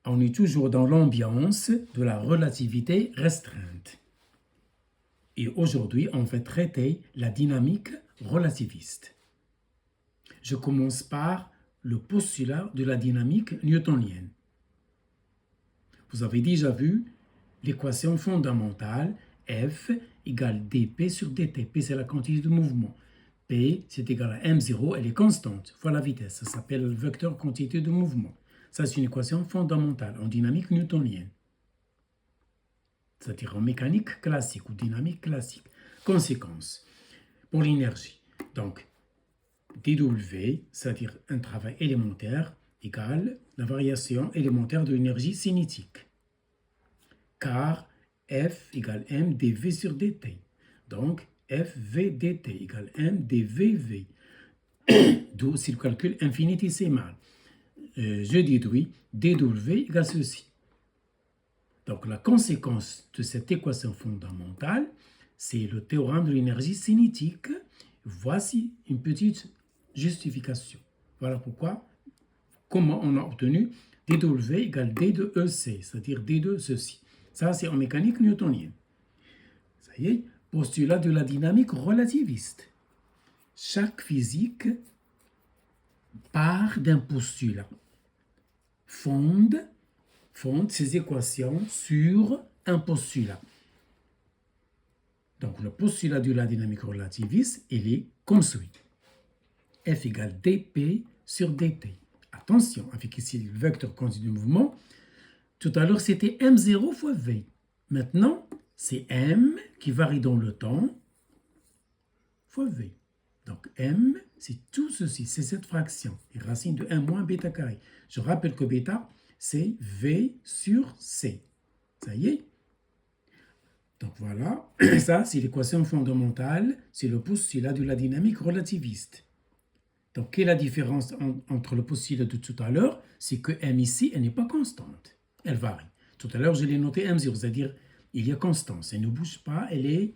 On est toujours dans l'ambiance de la relativité restreinte. Et aujourd'hui, on va traiter la dynamique relativiste. Je commence par le postulat de la dynamique newtonienne. Vous avez déjà vu l'équation fondamentale F égale dp sur dt. P, c'est la quantité de mouvement. P, c'est égal à m0, elle est constante. Voilà la vitesse. Ça s'appelle le vecteur quantité de mouvement. Ça, c'est une équation fondamentale en dynamique newtonienne. C'est-à-dire en mécanique classique ou dynamique classique. Conséquence pour l'énergie. Donc, dW, c'est-à-dire un travail élémentaire, égale la variation élémentaire de l'énergie cinétique. Car F égale m dv sur dt. Donc, FV dt égale m dvv. D'où, si le calcul infinitésimal, je déduis dW égale ceci. Donc, la conséquence de cette équation fondamentale, c'est le théorème de l'énergie cinétique. Voici une petite justification. Voilà pourquoi, comment on a obtenu dW égale d de EC, c'est-à-dire d de ceci. Ça, c'est en mécanique newtonienne. Ça y est, postulat de la dynamique relativiste. Chaque physique part d'un postulat, fonde ses équations sur un postulat. Donc, le postulat de la dynamique relativiste, il est comme suit. F égale dp sur dt. Attention, avec ici le vecteur quantité de mouvement. Tout à l'heure, c'était m0 fois v. Maintenant, c'est m qui varie dans le temps fois v. Donc, m, c'est tout ceci, c'est cette fraction, les racines de 1 moins bêta carré. Je rappelle que bêta, c'est v sur c. Ça y est? Donc voilà, ça c'est l'équation fondamentale, c'est le postulat de la dynamique relativiste. Donc quelle est la différence entre le postulat de tout à l'heure? C'est que m ici, elle n'est pas constante, elle varie. Tout à l'heure, je l'ai noté m0, c'est-à-dire il y a constance, elle ne bouge pas, elle est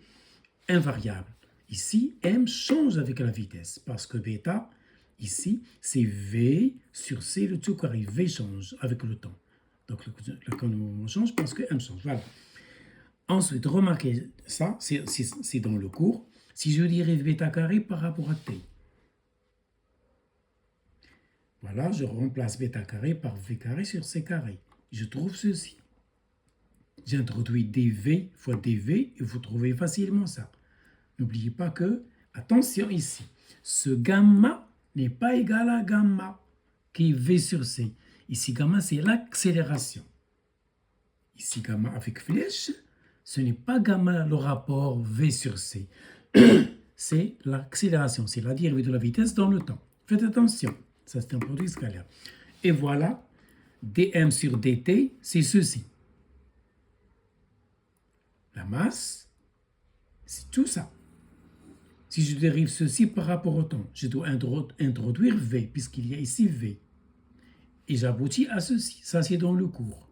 invariable. Ici, m change avec la vitesse, parce que bêta, ici, c'est v sur c, le tout carré, v change avec le temps. Donc le mouvement change parce que m change, voilà. Ensuite, remarquez ça, c'est dans le cours. Si je dérive bêta carré par rapport à t. Voilà, je remplace bêta carré par v carré sur c carré. Je trouve ceci. J'introduis dv fois dv et vous trouvez facilement ça. N'oubliez pas que, attention ici, ce gamma n'est pas égal à gamma qui est v sur c. Ici, gamma, c'est l'accélération. Ici, gamma avec flèche, ce n'est pas gamma le rapport v sur c. C'est l'accélération, c'est la dérivée de la vitesse dans le temps. Faites attention, ça c'est un produit scalaire. Et voilà, dm sur dt, c'est ceci. La masse, c'est tout ça. Si je dérive ceci par rapport au temps, je dois introduire v, puisqu'il y a ici v. Et j'aboutis à ceci. Ça, c'est dans le cours.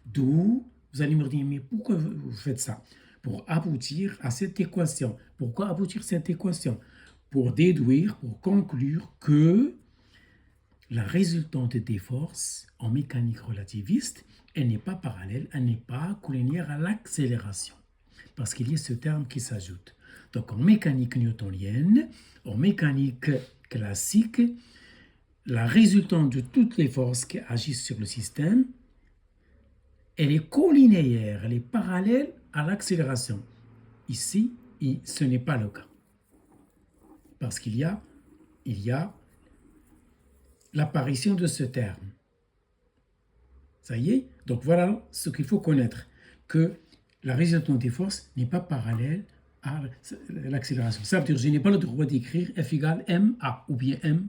D'où, vous allez me dire, mais pourquoi vous faites ça? Pour aboutir à cette équation. Pourquoi aboutir à cette équation? Pour déduire, pour conclure que la résultante des forces en mécanique relativiste, elle n'est pas parallèle, elle n'est pas collinéaire à l'accélération. Parce qu'il y a ce terme qui s'ajoute. Donc en mécanique newtonienne, en mécanique classique, la résultante de toutes les forces qui agissent sur le système, elle est collinéaire, elle est parallèle à l'accélération. Ici, ce n'est pas le cas. Parce qu'il y a l'apparition de ce terme. Ça y est? Donc voilà ce qu'il faut connaître, que la résultante des forces n'est pas parallèle à l'accélération. Ça veut dire que je n'ai pas le droit d'écrire F égale ma ou bien m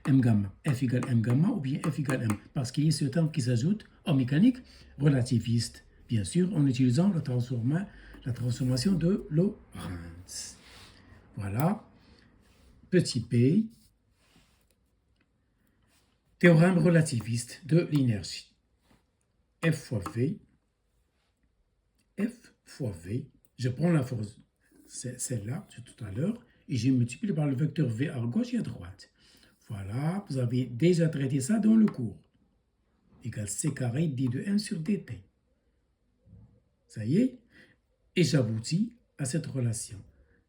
gamma. F égale m gamma ou bien F égale m. Parce qu'il y a ce terme qui s'ajoute en mécanique relativiste, bien sûr, en utilisant la transformation de Lorentz. Voilà. Petit p. Théorème relativiste de l'énergie. F fois V. F fois V. Je prends la force, celle-là, de tout à l'heure, et je multiplie par le vecteur V à gauche et à droite. Voilà, vous avez déjà traité ça dans le cours. égale c carré d de m sur dt. Ça y est. Et j'aboutis à cette relation.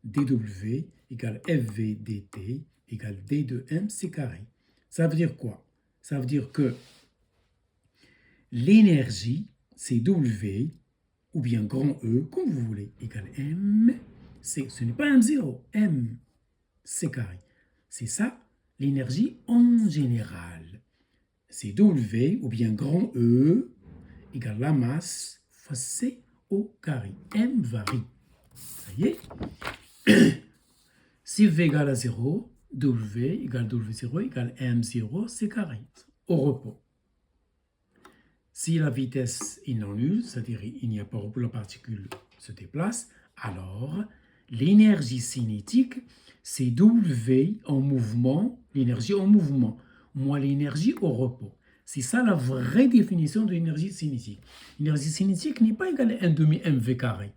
dw égale fv dt égale d de m c carré. Ça veut dire quoi? Ça veut dire que l'énergie, c'est W, ou bien grand E, comme vous voulez, égale M, ce n'est pas M0, M, C carré. C'est ça, l'énergie en général. C'est W, ou bien grand E, égale la masse fois C au carré. M varie. Ça y est. Si V égale à 0, W égale W0 égale M0, C carré, au repos. Si la vitesse est non nulle, c'est-à-dire il n'y a pas repos, la particule se déplace, alors l'énergie cinétique, c'est W en mouvement, l'énergie en mouvement, moins l'énergie au repos. C'est ça la vraie définition de l'énergie cinétique. L'énergie cinétique n'est pas égale à 1 demi mv carré.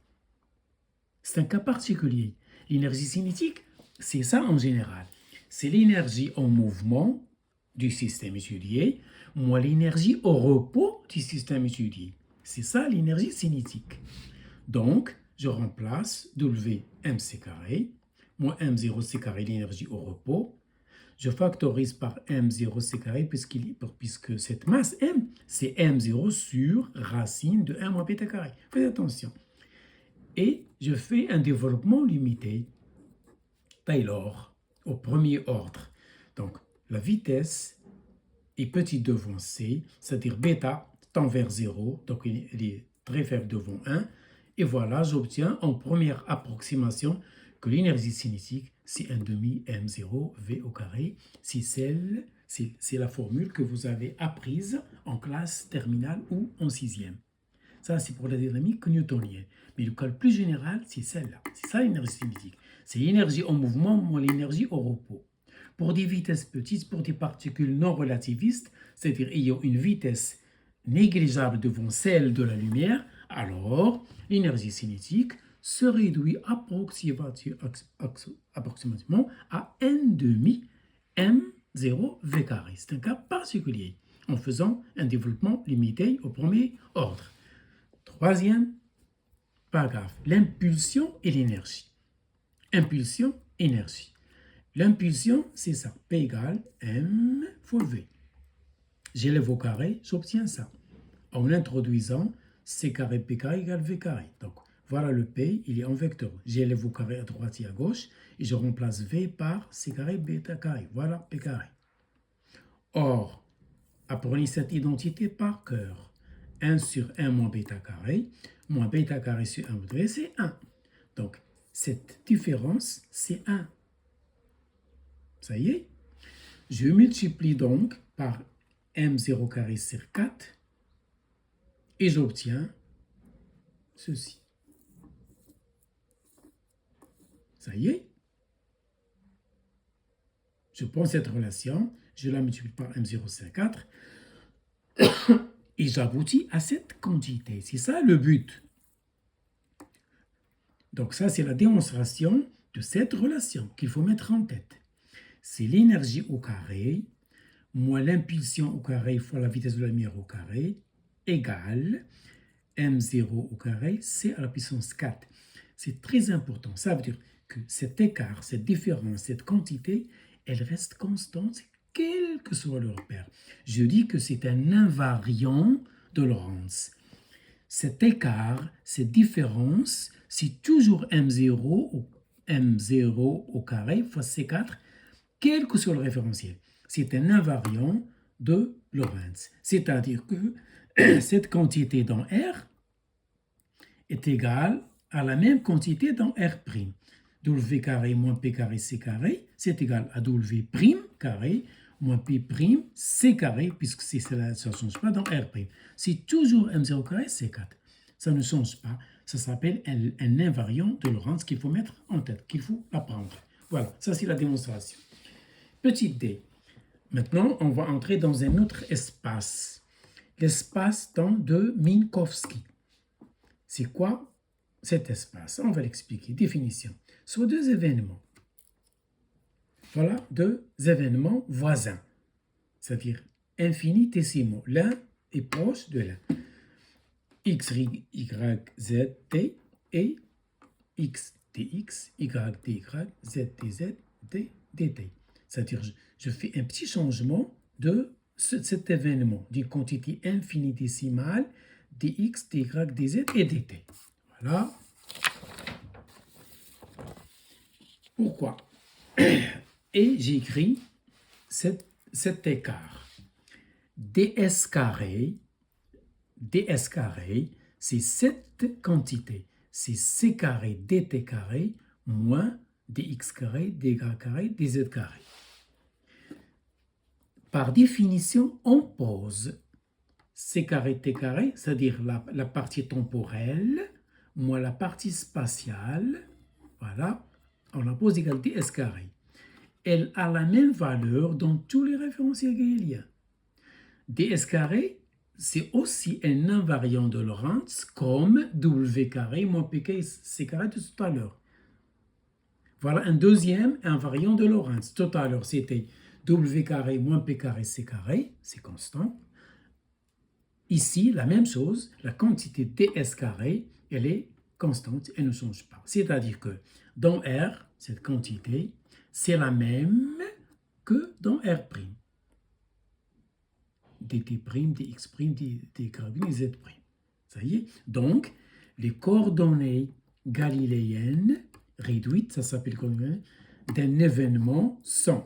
C'est un cas particulier. L'énergie cinétique, c'est ça en général. C'est l'énergie en mouvement du système étudié, moins l'énergie au repos du système étudié. C'est ça l'énergie cinétique. Donc, je remplace W mc carré, moins m0c carré, l'énergie au repos. Je factorise par m0c carré puisque cette masse m, c'est m0 sur racine de 1 moins bêta carré. Faites attention. Et je fais un développement limité, Taylor, au premier ordre. Donc, la vitesse est petite devant c, c'est-à-dire bêta tend vers 0, donc il est très faible devant 1. Et voilà, j'obtiens en première approximation que l'énergie cinétique, c'est 1 demi m0 v au carré. C'est la formule que vous avez apprise en classe terminale ou en 6e. Ça, c'est pour la dynamique newtonienne. Mais le cas le plus général, c'est celle-là. C'est ça l'énergie cinétique. C'est l'énergie en mouvement moins l'énergie au repos. Pour des vitesses petites, pour des particules non relativistes, c'est-à-dire ayant une vitesse négligeable devant celle de la lumière, alors l'énergie cinétique se réduit approximativement à n demi m0 v carré. C'est un cas particulier, en faisant un développement limité au premier ordre. Troisième paragraphe, l'impulsion et l'énergie. Impulsion, énergie. L'impulsion, c'est ça, P égale M fois V. J'élève au carré, j'obtiens ça. En introduisant C carré P carré égale V carré. Donc, voilà le P, il est en vecteur. J'élève au carré à droite et à gauche, et je remplace V par C carré bêta carré. Voilà P carré. Or, apprenez cette identité par cœur. 1 sur 1 moins bêta carré sur 1 degré, c'est 1. Donc, cette différence, c'est 1. Ça y est. Je multiplie donc par m0 carré sur 4 et j'obtiens ceci. Ça y est. Je prends cette relation, je la multiplie par m0 sur 4 et j'aboutis à cette quantité. C'est ça le but. Donc ça, c'est la démonstration de cette relation qu'il faut mettre en tête. C'est l'énergie au carré moins l'impulsion au carré fois la vitesse de la lumière au carré égale m0 au carré, c à la puissance 4. C'est très important. Ça veut dire que cet écart, cette différence, cette quantité, elle reste constante quel que soit le repère. Je dis que c'est un invariant de Lorentz. Cet écart, cette différence, c'est toujours m0 au carré fois c4, quel que soit le référentiel. C'est un invariant de Lorentz. C'est-à-dire que cette quantité dans R est égale à la même quantité dans R'. W carré moins P carré C carré, c'est égal à W prime carré moins P prime C carré, puisque ça ne change pas dans R'. C'est toujours M0 carré C4. Ça ne change pas. Ça s'appelle un invariant de Lorentz qu'il faut mettre en tête, qu'il faut apprendre. Voilà, ça c'est la démonstration. Petit d. Maintenant, on va entrer dans un autre espace. L'espace-temps de Minkowski. C'est quoi cet espace? On va l'expliquer. Définition. Soit deux événements. Voilà, deux événements voisins, c'est-à-dire infinitésimaux. L'un est proche de l'un. X, Y, Z, T et X, dx, Y, dy, Z, dz, D, dt. C'est-à-dire, je fais un petit changement de cet événement, d'une quantité infinitésimale dx, dy, dz et dt. Voilà. Pourquoi? Et j'écris cet écart. ds carré, c'est cette quantité. C'est c carré dt carré moins dx carré, dy carré, dz carré. Par définition, on pose c carré t carré, c'est-à-dire la partie temporelle, moins la partie spatiale. Voilà, on la pose égale ds carré. Elle a la même valeur dans tous les référentiels hegeliens. ds carré, c'est aussi un invariant de Lorentz comme w carré moins pk c carré de tout à l'heure. Voilà un deuxième invariant de Lorentz. Tout à l'heure, c'était w carré moins p carré c carré, c'est constant. Ici, la même chose, la quantité ds carré, elle est constante, elle ne change pas. C'est-à-dire que dans R, cette quantité, c'est la même que dans R'. dt', dx', dy', dz'. Ça y est. Donc, les coordonnées galiléennes réduites, ça s'appelle coordonnées d'un événement sont.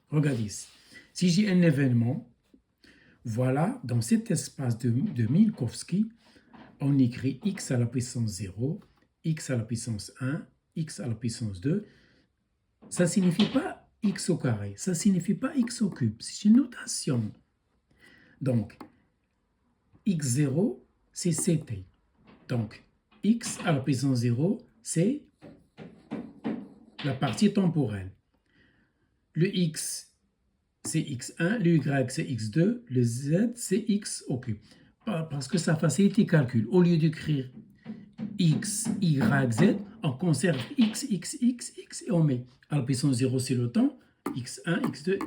Regardez ici. Si j'ai un événement, voilà, dans cet espace de Minkowski, on écrit x à la puissance 0, x à la puissance 1, x à la puissance 2. Ça ne signifie pas x au carré, ça ne signifie pas x au cube, c'est une notation. Donc, x0, c'est ct. Donc, x à la puissance 0, c'est la partie temporelle. Le x, c'est x1, le y, c'est x2, le z, c'est x au cube. Parce que ça facilite les calculs. Au lieu d'écrire x, y, z, on conserve x, x, x, x et on met à la puissance 0, c'est le temps, x1, x2,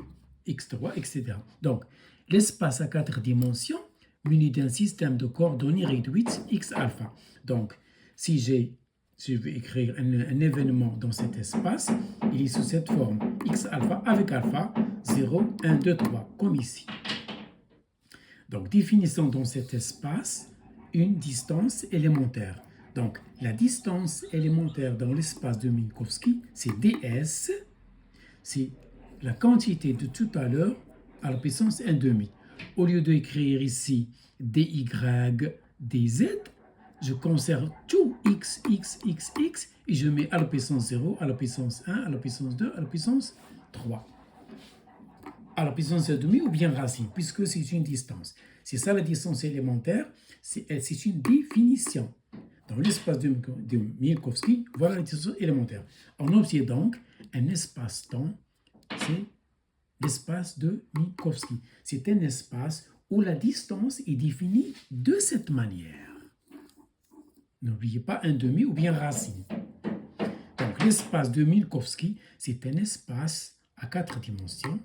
x3, etc. Donc, l'espace à 4 dimensions muni d'un système de coordonnées réduites x alpha. Donc, si je vais écrire un événement dans cet espace, il est sous cette forme x alpha avec alpha 0, 1, 2, 3, comme ici. Donc, définissons dans cet espace une distance élémentaire. Donc, la distance élémentaire dans l'espace de Minkowski, c'est ds, c'est la quantité de tout à l'heure à la puissance 1,5. Au lieu d'écrire ici dy, dz, je conserve tout x, x, x, x, et je mets à la puissance 0, à la puissance 1, à la puissance 2, à la puissance 3. À la puissance 1,5 ou bien racine, puisque c'est une distance. C'est ça la distance élémentaire, c'est une définition. Dans l'espace de Minkowski, voilà la distance élémentaire. On obtient donc un espace-temps, c'est l'espace de Minkowski. C'est un espace où la distance est définie de cette manière. N'oubliez pas 1,5 ou bien racine. Donc l'espace de Minkowski, c'est un espace à 4 dimensions,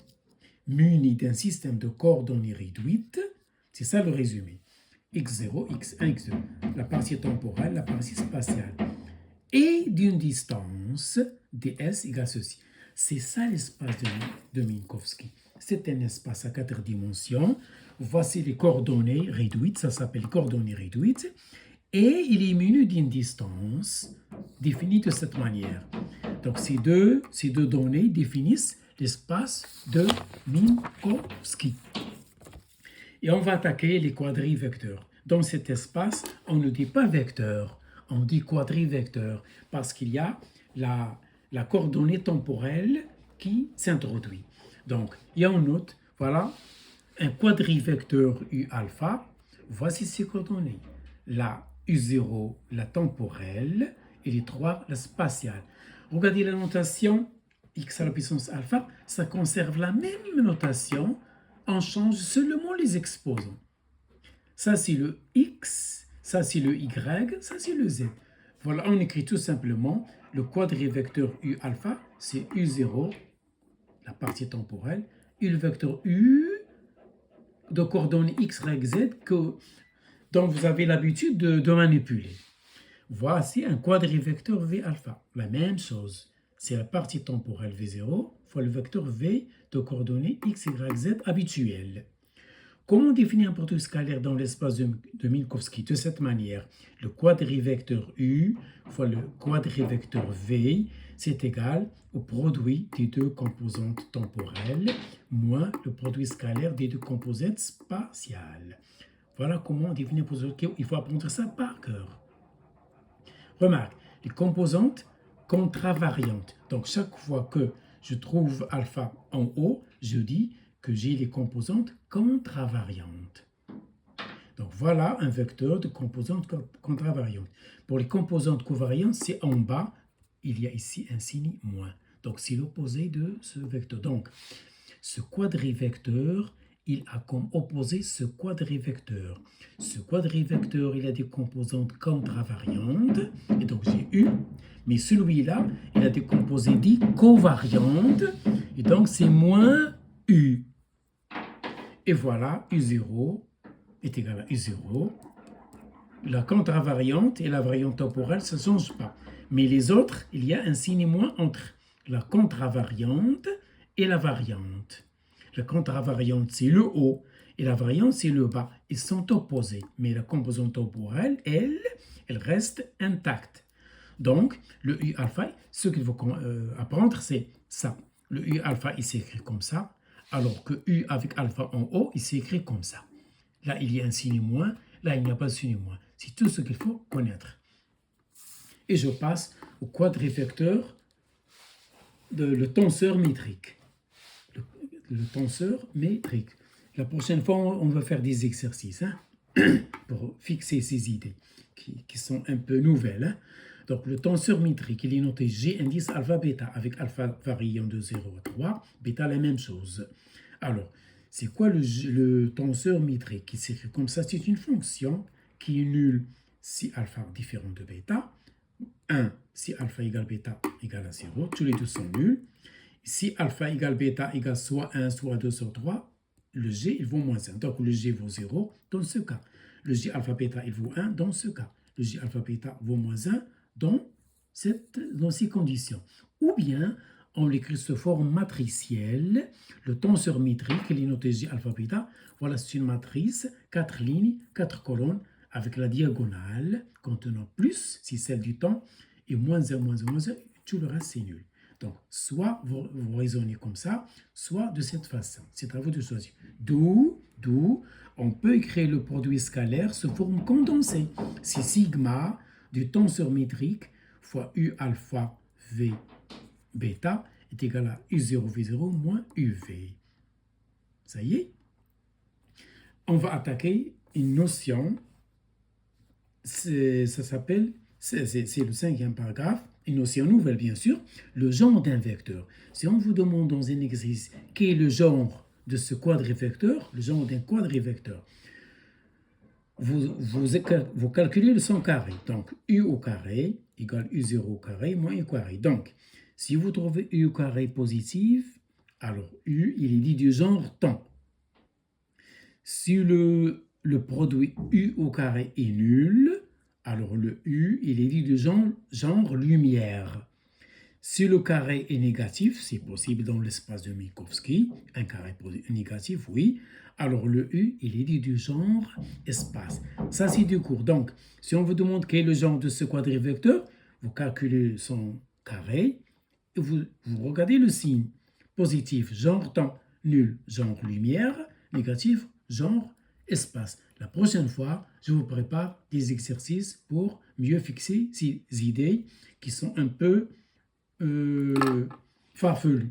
muni d'un système de coordonnées réduites. C'est ça le résumé. x0, x1, x2, la partie temporelle, la partie spatiale, et d'une distance ds égale ceci. C'est ça l'espace de Minkowski. C'est un espace à 4 dimensions. Voici les coordonnées réduites, ça s'appelle coordonnées réduites, et il est muni d'une distance définie de cette manière. Donc ces deux données définissent l'espace de Minkowski. Et on va attaquer les quadrivecteurs. Dans cet espace, on ne dit pas vecteur, on dit quadrivecteur, parce qu'il y a la coordonnée temporelle qui s'introduit. Donc, il y a en note, voilà, un quadrivecteur U alpha. Voici ses coordonnées. La U0, la temporelle, et les 3, la spatiale. Regardez la notation x à la puissance alpha, ça conserve la même notation. On change seulement les exposants. Ça, c'est le x, ça, c'est le y, ça, c'est le z. Voilà, on écrit tout simplement le quadrivecteur U alpha, c'est U0, la partie temporelle, et le vecteur U, de coordonnées x, y, z dont vous avez l'habitude de manipuler. Voici un quadrivecteur V alpha. La même chose. C'est la partie temporelle V0 fois le vecteur V de coordonnées x, y, z habituel. Comment définir un produit scalaire dans l'espace de Minkowski? De cette manière, le quadrivecteur U fois le quadrivecteur V, c'est égal au produit des deux composantes temporelles moins le produit scalaire des deux composantes spatiales. Voilà comment définir un produit. Il faut apprendre ça par cœur. Remarque, les composantes contravariantes. Donc, chaque fois que je trouve alpha en haut, je dis que j'ai les composantes contravariantes. Donc, voilà un vecteur de composantes contravariantes. Pour les composantes covariantes, c'est en bas, il y a ici un signe moins. Donc, c'est l'opposé de ce vecteur. Donc, ce quadrivecteur, il a comme opposé ce quadrivecteur. Ce quadrivecteur, il a des composantes contravariantes, et donc j'ai U, mais celui-là, il a des composés dits covariantes, et donc c'est moins U. Et voilà, U0 est égal à U0. La contravariante et la variante temporelle, ça ne change pas. Mais les autres, il y a un signe moins entre la contravariante et la variante. La contravariante, c'est le haut, et la variante, c'est le bas. Ils sont opposés, mais la composante temporelle, elle reste intacte. Donc, le U alpha, ce qu'il faut apprendre, c'est ça. Le U alpha, il s'écrit comme ça, alors que U avec alpha en haut, il s'écrit comme ça. Là, il y a un signe moins, là, il n'y a pas de signe moins. C'est tout ce qu'il faut connaître. Et je passe au quadrivecteur le tenseur métrique. Le tenseur métrique. La prochaine fois, on va faire des exercices pour fixer ces idées qui sont un peu nouvelles. Donc, le tenseur métrique, il est noté G indice alpha bêta avec alpha variant de 0 à 3, bêta la même chose. Alors, c'est quoi le tenseur métrique qui s'écrit comme ça? C'est une fonction qui est nulle si alpha différent de bêta, 1 si alpha égale bêta égale à 0, tous les deux sont nuls. Si alpha égale bêta égale soit 1, soit 2, soit 3, le G, il vaut moins 1. Donc, le G vaut 0 dans ce cas. Le G alpha bêta, il vaut 1 dans ce cas. Le G alpha bêta vaut moins 1 dans ces conditions. Ou bien, on l'écrit sous forme matricielle. Le tenseur métrique, il est noté G alpha bêta. Voilà, c'est une matrice, 4 lignes, 4 colonnes, avec la diagonale contenant plus, c'est celle du temps, et moins 1, moins 1, moins 1, tout le reste, c'est nul. Donc, soit vous raisonnez comme ça, soit de cette façon. C'est à vous de choisir. D'où, on peut écrire le produit scalaire sous forme condensée. C'est sigma du tenseur métrique fois U alpha V bêta est égal à U0 V0 moins UV. Ça y est? On va attaquer une notion, ça s'appelle, c'est le 5e paragraphe, une notion nouvelle bien sûr, le genre d'un vecteur. Si on vous demande dans un exercice quel est le genre de ce quadrivecteur, le genre d'un quadrivecteur, vous calculez le son carré. Donc, U au carré égale U0 au carré moins U carré. Donc, si vous trouvez U au carré positif, alors U, il est dit du genre temps. Si le produit U au carré est nul, alors le U, il est dit du genre lumière. Si le carré est négatif, c'est possible dans l'espace de Minkowski, un carré négatif, oui, alors le U, il est dit du genre espace. Ça, c'est du cours. Donc, si on vous demande quel est le genre de ce quadrivecteur, vous calculez son carré et vous regardez le signe. Positif, genre temps, nul, genre lumière, négatif, genre espace. La prochaine fois, je vous prépare des exercices pour mieux fixer ces idées qui sont un peu farfelues.